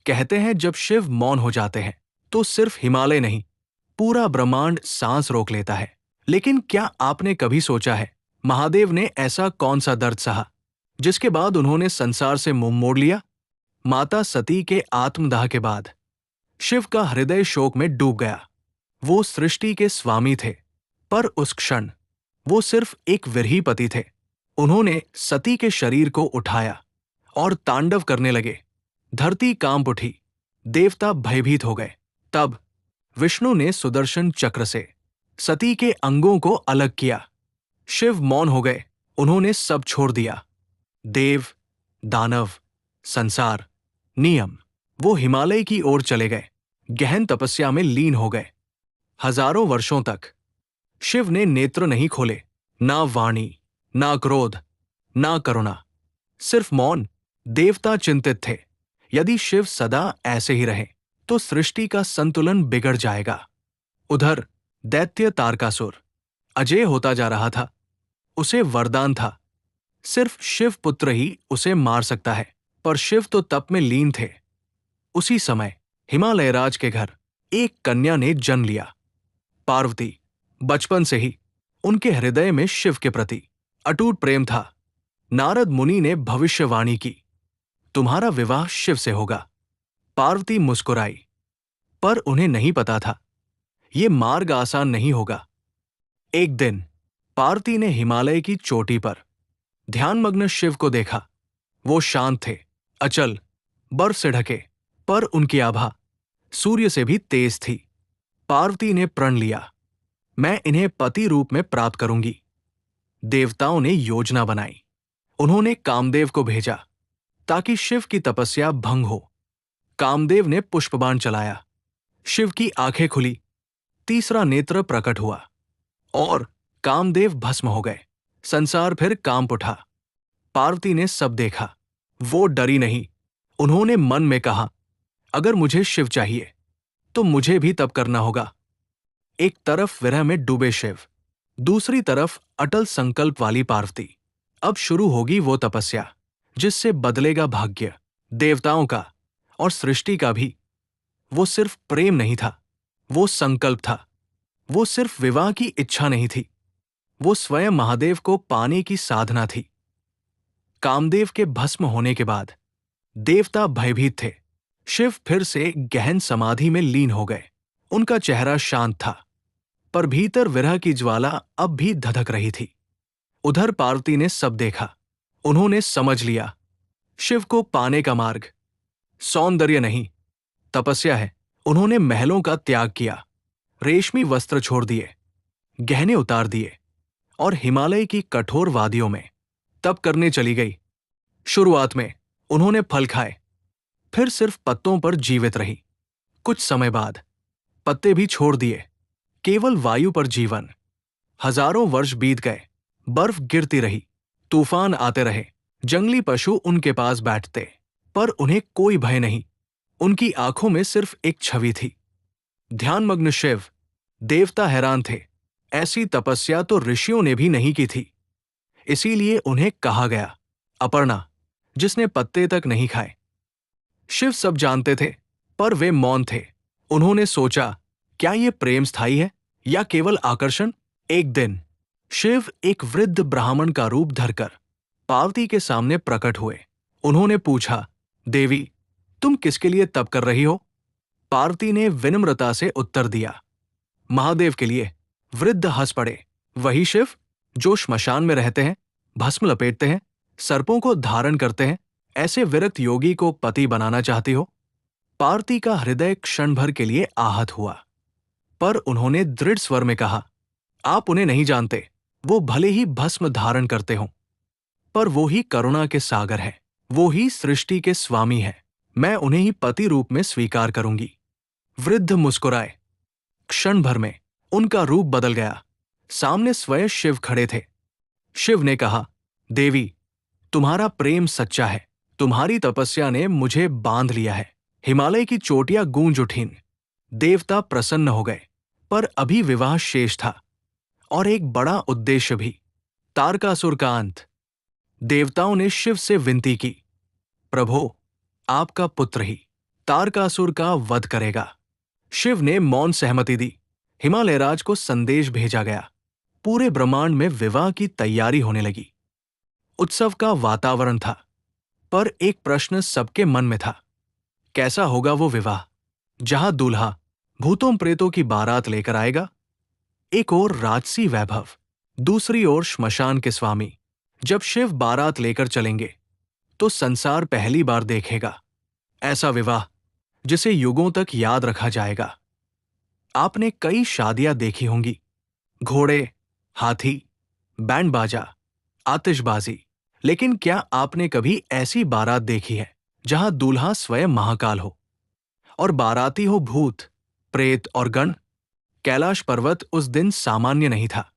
कहते हैं जब शिव मौन हो जाते हैं तो सिर्फ हिमालय नहीं, पूरा ब्रह्मांड सांस रोक लेता है। लेकिन क्या आपने कभी सोचा है महादेव ने ऐसा कौन सा दर्द सहा जिसके बाद उन्होंने संसार से मुंह मोड़ लिया? माता सती के आत्मदाह के बाद शिव का हृदय शोक में डूब गया। वो सृष्टि के स्वामी थे, पर उस क्षण वो सिर्फ एक विरही पति थे। उन्होंने सती के शरीर को उठाया और तांडव करने लगे। धरती कांप उठी, देवता भयभीत हो गए। तब विष्णु ने सुदर्शन चक्र से सती के अंगों को अलग किया। शिव मौन हो गए, उन्होंने सब छोड़ दिया। देव, दानव, संसार, नियम। वो हिमालय की ओर चले गए, गहन तपस्या में लीन हो गए। हजारों वर्षों तक शिव ने नेत्र नहीं खोले, ना वाणी, ना क्रोध, ना करुणा, सिर्फ मौन। देवता चिंतित थे, यदि शिव सदा ऐसे ही रहे तो सृष्टि का संतुलन बिगड़ जाएगा। उधर दैत्य तारकासुर अजय होता जा रहा था। उसे वरदान था, सिर्फ शिव पुत्र ही उसे मार सकता है, पर शिव तो तप में लीन थे। उसी समय हिमालय राज के घर एक कन्या ने जन्म लिया, पार्वती। बचपन से ही उनके हृदय में शिव के प्रति अटूट प्रेम था। नारद मुनि ने भविष्यवाणी की, तुम्हारा विवाह शिव से होगा। पार्वती मुस्कुराई, पर उन्हें नहीं पता था ये मार्ग आसान नहीं होगा। एक दिन पार्वती ने हिमालय की चोटी पर ध्यानमग्न शिव को देखा। वो शांत थे, अचल, बर्फ से ढके, पर उनकी आभा सूर्य से भी तेज थी। पार्वती ने प्रण लिया, मैं इन्हें पति रूप में प्राप्त करूंगी। देवताओं ने योजना बनाई। उन्होंने कामदेव को भेजा ताकि शिव की तपस्या भंग हो। कामदेव ने पुष्पबाण चलाया, शिव की आंखें खुली, तीसरा नेत्र प्रकट हुआ और कामदेव भस्म हो गए। संसार फिर कांप उठा। पार्वती ने सब देखा, वो डरी नहीं। उन्होंने मन में कहा, अगर मुझे शिव चाहिए तो मुझे भी तप करना होगा। एक तरफ विरह में डूबे शिव, दूसरी तरफ अटल संकल्प वाली पार्वती। अब शुरू होगी वो तपस्या जिससे बदलेगा भाग्य, देवताओं का और सृष्टि का भी। वो सिर्फ प्रेम नहीं था, वो संकल्प था। वो सिर्फ विवाह की इच्छा नहीं थी, वो स्वयं महादेव को पाने की साधना थी। कामदेव के भस्म होने के बाद देवता भयभीत थे। शिव फिर से गहन समाधि में लीन हो गए। उनका चेहरा शांत था, पर भीतर विरह की ज्वाला अब भी धधक रही थी। उधर पार्वती ने सब देखा। उन्होंने समझ लिया, शिव को पाने का मार्ग सौंदर्य नहीं, तपस्या है। उन्होंने महलों का त्याग किया, रेशमी वस्त्र छोड़ दिए, गहने उतार दिए और हिमालय की कठोर वादियों में तप करने चली गई। शुरुआत में उन्होंने फल खाए, फिर सिर्फ पत्तों पर जीवित रही। कुछ समय बाद पत्ते भी छोड़ दिए, केवल वायु पर जीवन। हजारों वर्ष बीत गए, बर्फ गिरती रही, तूफान आते रहे, जंगली पशु उनके पास बैठते, पर उन्हें कोई भय नहीं। उनकी आंखों में सिर्फ एक छवि थी, ध्यानमग्न शिव। देवता हैरान थे, ऐसी तपस्या तो ऋषियों ने भी नहीं की थी। इसीलिए उन्हें कहा गया अपर्णा, जिसने पत्ते तक नहीं खाए। शिव सब जानते थे, पर वे मौन थे। उन्होंने सोचा, क्या ये प्रेम स्थायी है या केवल आकर्षण? एक दिन शिव एक वृद्ध ब्राह्मण का रूप धरकर पार्वती के सामने प्रकट हुए। उन्होंने पूछा, देवी, तुम किसके लिए तप कर रही हो? पार्वती ने विनम्रता से उत्तर दिया, महादेव के लिए। वृद्ध हंस पड़े, वही शिव जो श्मशान में रहते हैं, भस्म लपेटते हैं, सर्पों को धारण करते हैं। ऐसे विरक्त योगी को पति बनाना चाहती हो? पार्वती का हृदय क्षण भर के लिए आहत हुआ, पर उन्होंने दृढ़ स्वर में कहा, आप उन्हें नहीं जानते। वो भले ही भस्म धारण करते हों, पर वो ही करुणा के सागर है, वो ही सृष्टि के स्वामी है। मैं उन्हें ही पति रूप में स्वीकार करूंगी। वृद्ध मुस्कुराए। क्षण भर में उनका रूप बदल गया। सामने स्वयं शिव खड़े थे। शिव ने कहा, देवी, तुम्हारा प्रेम सच्चा है, तुम्हारी तपस्या ने मुझे बांध लिया है। हिमालय की चोटियां गूंज उठीं। देवता प्रसन्न हो गए, पर अभी विवाह शेष था और एक बड़ा उद्देश्य भी, तारकासुर का अंत। देवताओं ने शिव से विनती की, प्रभो, आपका पुत्र ही तारकासुर का वध करेगा। शिव ने मौन सहमति दी। हिमालयराज को संदेश भेजा गया। पूरे ब्रह्मांड में विवाह की तैयारी होने लगी। उत्सव का वातावरण था, पर एक प्रश्न सबके मन में था। कैसा होगा वो विवाह, जहां दूल्हा भूतों प्रेतों की बारात लेकर आएगा? एक ओर राजसी वैभव, दूसरी ओर श्मशान के स्वामी। जब शिव बारात लेकर चलेंगे तो संसार पहली बार देखेगा ऐसा विवाह जिसे युगों तक याद रखा जाएगा। आपने कई शादियां देखी होंगी, घोड़े, हाथी, बैंड बाजा, आतिशबाजी, लेकिन क्या आपने कभी ऐसी बारात देखी है जहां दूल्हा स्वयं महाकाल हो और बाराती हो भूत, प्रेत और गण? कैलाश पर्वत उस दिन सामान्य नहीं था।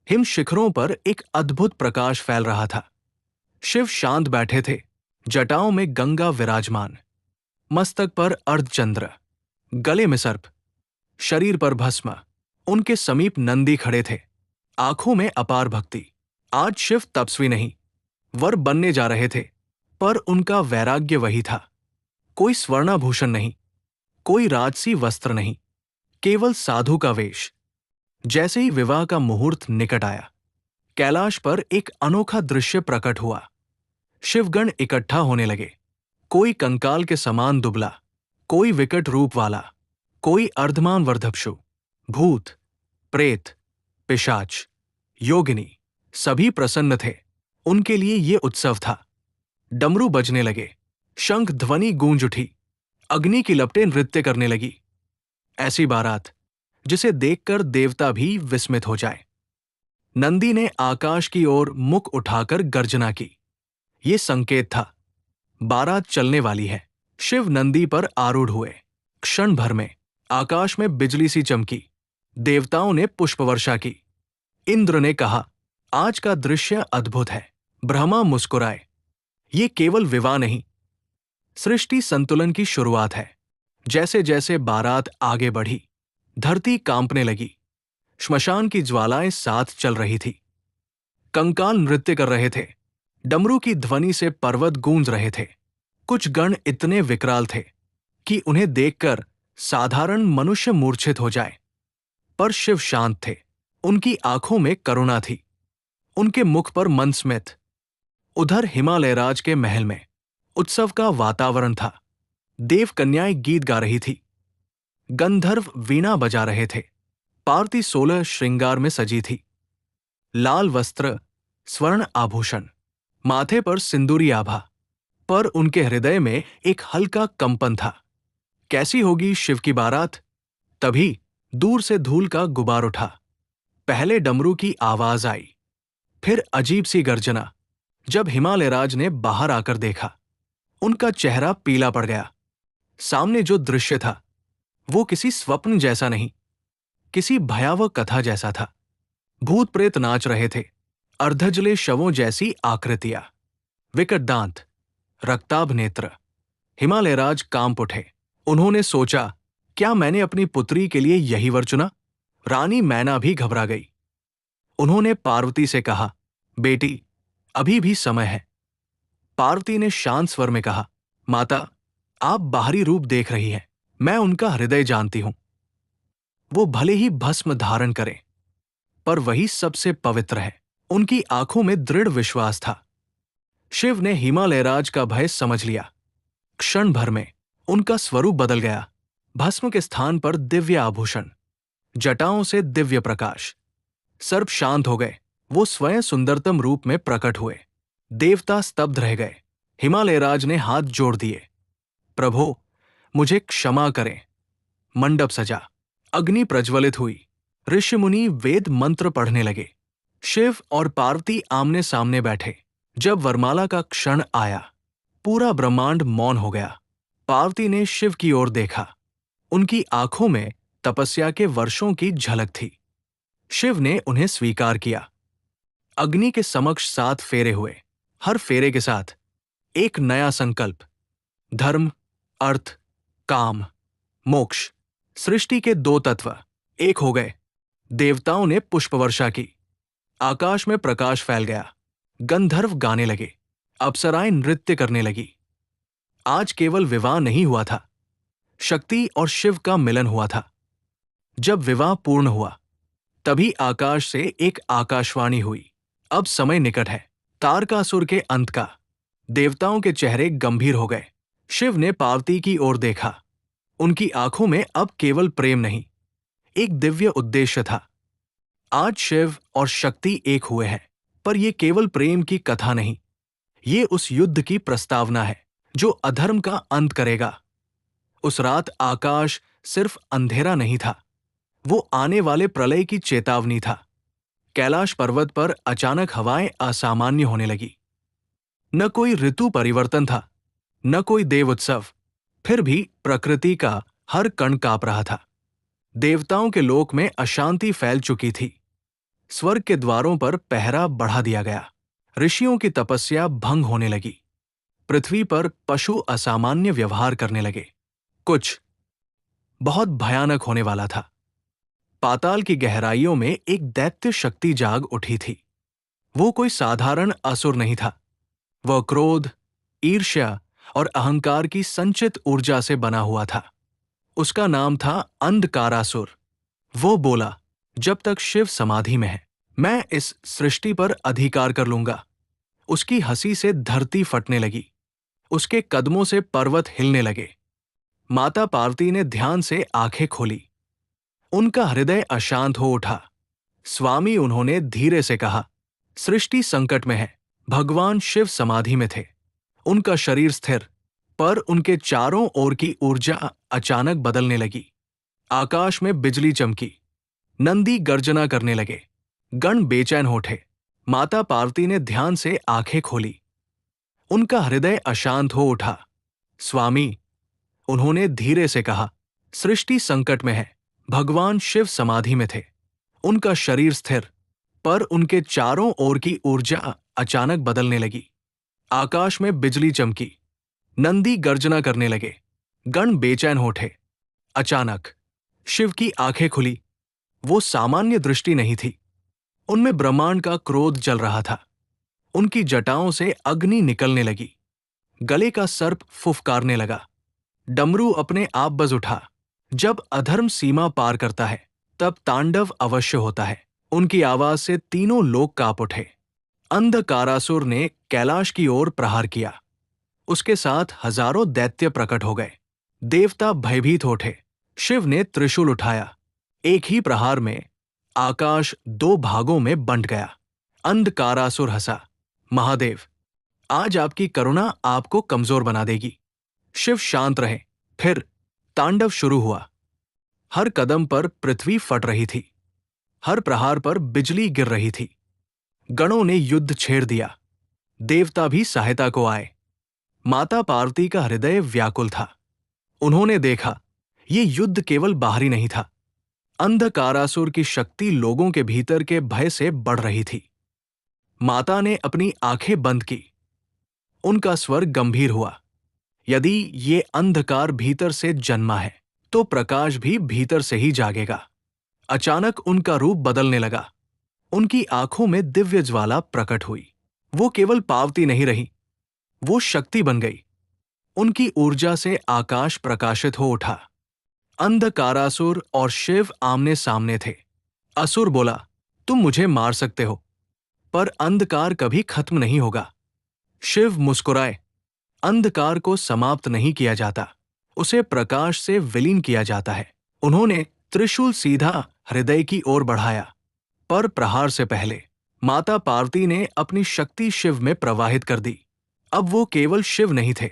हिम शिखरों पर एक अद्भुत प्रकाश फैल रहा था। शिव शांत बैठे थे, जटाओं में गंगा विराजमान, मस्तक पर अर्धचंद्र, गले में सर्प, शरीर पर भस्म। उनके समीप नंदी खड़े थे, आंखों में अपार भक्ति। आज शिव तपस्वी नहीं, वर बनने जा रहे थे, पर उनका वैराग्य वही था। कोई स्वर्णाभूषण नहीं, कोई राजसी वस्त्र नहीं, केवल साधु का वेश। जैसे ही विवाह का मुहूर्त निकट आया, कैलाश पर एक अनोखा दृश्य प्रकट हुआ। शिवगण इकट्ठा होने लगे। कोई कंकाल के समान दुबला, कोई विकट रूप वाला, कोई अर्धमान वर्धपशु। भूत, प्रेत, पिशाच, योगिनी, सभी प्रसन्न थे। उनके लिए ये उत्सव था। डमरू बजने लगे, शंख ध्वनि गूंज उठी, अग्नि की लपटें नृत्य करने लगी। ऐसी बारात जिसे देखकर देवता भी विस्मित हो जाए। नंदी ने आकाश की ओर मुख उठाकर गर्जना की। ये संकेत था, बारात चलने वाली है। शिव नंदी पर आरूढ़ हुए। क्षण भर में आकाश में बिजली सी चमकी। देवताओं ने पुष्पवर्षा की। इंद्र ने कहा, आज का दृश्य अद्भुत है। ब्रह्मा मुस्कुराए, ये केवल विवाह नहीं, सृष्टि संतुलन की शुरुआत है। जैसे जैसे बारात आगे बढ़ी, धरती कांपने लगी। श्मशान की ज्वालाएं साथ चल रही थी। कंकाल नृत्य कर रहे थे। डमरू की ध्वनि से पर्वत गूंज रहे थे। कुछ गण इतने विकराल थे कि उन्हें देखकर साधारण मनुष्य मूर्छित हो जाए, पर शिव शांत थे। उनकी आंखों में करुणा थी, उनके मुख पर मंदस्मित। उधर हिमालयराज के महल में उत्सव का वातावरण था। देव कन्याएं गीत गा रही थी, गंधर्व वीणा बजा रहे थे। पार्वती 16 श्रृंगार में सजी थी। लाल वस्त्र, स्वर्ण आभूषण, माथे पर सिंदूरी आभा, पर उनके हृदय में एक हल्का कंपन था। कैसी होगी शिव की बारात? तभी दूर से धूल का गुबार उठा। पहले डमरू की आवाज आई, फिर अजीब सी गर्जना। जब हिमालयराज ने बाहर आकर देखा, उनका चेहरा पीला पड़ गया। सामने जो दृश्य था वो किसी स्वप्न जैसा नहीं, किसी भयावह कथा जैसा था। भूत प्रेत नाच रहे थे, अर्धजले शवों जैसी आकृतियां, विकट दांत, रक्ताभ नेत्र। हिमालयराज कांप उठे। उन्होंने सोचा, क्या मैंने अपनी पुत्री के लिए यही वर चुना? रानी मैना भी घबरा गई। उन्होंने पार्वती से कहा, बेटी, अभी भी समय है। पार्वती ने शांत स्वर में कहा, माता, आप बाहरी रूप देख रही हैं, मैं उनका हृदय जानती हूं। वो भले ही भस्म धारण करें, पर वही सबसे पवित्र है। उनकी आंखों में दृढ़ विश्वास था। शिव ने हिमालयराज का भय समझ लिया। क्षण भर में उनका स्वरूप बदल गया। भस्म के स्थान पर दिव्य आभूषण, जटाओं से दिव्य प्रकाश। सर्प शांत हो गए, वो स्वयं सुंदरतम रूप में प्रकट हुए। देवता स्तब्ध रह गए। हिमालयराज ने हाथ जोड़ दिए, प्रभो, मुझे क्षमा करें। मंडप सजा, अग्नि प्रज्वलित हुई। ऋषि मुनि वेद मंत्र पढ़ने लगे। शिव और पार्वती आमने सामने बैठे। जब वरमाला का क्षण आया, पूरा ब्रह्मांड मौन हो गया। पार्वती ने शिव की ओर देखा। उनकी आंखों में तपस्या के वर्षों की झलक थी। शिव ने उन्हें स्वीकार किया। अग्नि के समक्ष 7 फेरे हुए। हर फेरे के साथ एक नया संकल्प। धर्म, अर्थ, काम, मोक्ष, सृष्टि के 2 तत्व एक हो गए। देवताओं ने पुष्पवर्षा की। आकाश में प्रकाश फैल गया। गंधर्व गाने लगे, अप्सराएं नृत्य करने लगी। आज केवल विवाह नहीं हुआ था, शक्ति और शिव का मिलन हुआ था। जब विवाह पूर्ण हुआ तभी आकाश से एक आकाशवाणी हुई, अब समय निकट है, तारकासुर के अंत का। देवताओं के चेहरे गंभीर हो गए। शिव ने पार्वती की ओर देखा। उनकी आंखों में अब केवल प्रेम नहीं, एक दिव्य उद्देश्य था। आज शिव और शक्ति एक हुए हैं, पर यह केवल प्रेम की कथा नहीं, ये उस युद्ध की प्रस्तावना है जो अधर्म का अंत करेगा। उस रात आकाश सिर्फ अंधेरा नहीं था, वो आने वाले प्रलय की चेतावनी था। कैलाश पर्वत पर अचानक हवाएं असामान्य होने लगी। न कोई ऋतु परिवर्तन था, न कोई देव उत्सव, फिर भी प्रकृति का हर कण कांप रहा था। देवताओं के लोक में अशांति फैल चुकी थी। स्वर्ग के द्वारों पर पहरा बढ़ा दिया गया। ऋषियों की तपस्या भंग होने लगी। पृथ्वी पर पशु असामान्य व्यवहार करने लगे। कुछ बहुत भयानक होने वाला था। पाताल की गहराइयों में एक दैत्य शक्ति जाग उठी थी। वो कोई साधारण असुर नहीं था। वह क्रोध, ईर्ष्या और अहंकार की संचित ऊर्जा से बना हुआ था। उसका नाम था अंधकारासुर। वो बोला, जब तक शिव समाधि में है, मैं इस सृष्टि पर अधिकार कर लूंगा। उसकी हंसी से धरती फटने लगी। उसके कदमों से पर्वत हिलने लगे। माता पार्वती ने ध्यान से आंखें खोली। उनका हृदय अशांत हो उठा। स्वामी, उन्होंने धीरे से कहा, सृष्टि संकट में है। भगवान शिव समाधि में थे, उनका शरीर स्थिर, पर उनके चारों ओर की ऊर्जा अचानक बदलने लगी। आकाश में बिजली चमकी, नंदी गर्जना करने लगे, गण बेचैन हो उठे। माता पार्वती ने ध्यान से आंखें खोली। उनका हृदय अशांत हो उठा। स्वामी, उन्होंने धीरे से कहा, सृष्टि संकट में है। भगवान शिव समाधि में थे, उनका शरीर स्थिर, पर उनके चारों ओर की ऊर्जा अचानक बदलने लगी। आकाश में बिजली चमकी, नंदी गर्जना करने लगे, गण बेचैन हो उठे। अचानक शिव की आंखें खुली। वो सामान्य दृष्टि नहीं थी, उनमें ब्रह्मांड का क्रोध जल रहा था। उनकी जटाओं से अग्नि निकलने लगी। गले का सर्प फुफकारने लगा। डमरू अपने आप बज उठा। जब अधर्म सीमा पार करता है, तब तांडव अवश्य होता है। उनकी आवाज से तीनों लोग कांप उठे। अंधकारासुर ने कैलाश की ओर प्रहार किया। उसके साथ हजारों दैत्य प्रकट हो गए। देवता भयभीत हो उठे। शिव ने त्रिशूल उठाया। एक ही प्रहार में आकाश दो भागों में बंट गया। अंधकारासुर हंसा, महादेव, आज आपकी करुणा आपको कमजोर बना देगी। शिव शांत रहे। फिर तांडव शुरू हुआ। हर कदम पर पृथ्वी फट रही थी। हर प्रहार पर बिजली गिर रही थी। गणों ने युद्ध छेड़ दिया। देवता भी सहायता को आए। माता पार्वती का हृदय व्याकुल था। उन्होंने देखा, ये युद्ध केवल बाहरी नहीं था। अंधकारासुर की शक्ति लोगों के भीतर के भय से बढ़ रही थी। माता ने अपनी आंखें बंद की। उनका स्वर गंभीर हुआ, यदि ये अंधकार भीतर से जन्मा है, तो प्रकाश भी भीतर से ही जागेगा। अचानक उनका रूप बदलने लगा। उनकी आंखों में दिव्य ज्वाला प्रकट हुई। वो केवल पार्वती नहीं रही, वो शक्ति बन गई। उनकी ऊर्जा से आकाश प्रकाशित हो उठा। अंधकारासुर और शिव आमने सामने थे। असुर बोला, तुम मुझे मार सकते हो, पर अंधकार कभी खत्म नहीं होगा। शिव मुस्कुराए, अंधकार को समाप्त नहीं किया जाता, उसे प्रकाश से विलीन किया जाता है। उन्होंने त्रिशूल सीधा हृदय की ओर बढ़ाया, पर प्रहार से पहले माता पार्वती ने अपनी शक्ति शिव में प्रवाहित कर दी। अब वो केवल शिव नहीं थे,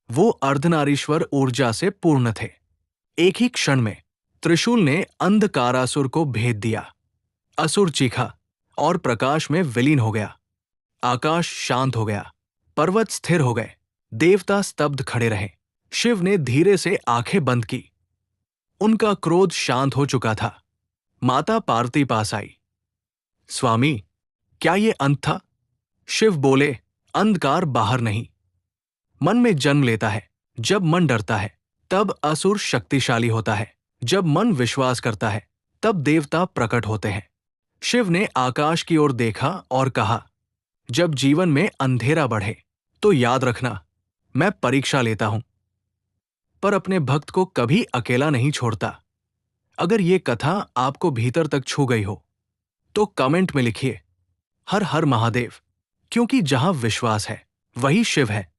वो अर्धनारीश्वर ऊर्जा से पूर्ण थे। एक ही क्षण में त्रिशूल ने अंधकारासुर को भेद दिया। असुर चीखा और प्रकाश में विलीन हो गया। आकाश शांत हो गया, पर्वत स्थिर हो गए, देवता स्तब्ध खड़े रहे। शिव ने धीरे से आंखें बंद की। उनका क्रोध शांत हो चुका था। माता पार्वती पास आई। स्वामी, क्या ये अंत था? शिव बोले, अंधकार बाहर नहीं, मन में जन्म लेता है। जब मन डरता है, तब असुर शक्तिशाली होता है। जब मन विश्वास करता है, तब देवता प्रकट होते हैं। शिव ने आकाश की ओर देखा और कहा, जब जीवन में अंधेरा बढ़े, तो याद रखना, मैं परीक्षा लेता हूं। पर अपने भक्त को कभी अकेला नहीं छोड़ता। अगर ये कथा आपको भीतर तक छू गई हो तो कमेंट में लिखिए हर हर महादेव, क्योंकि जहां विश्वास है वही शिव है।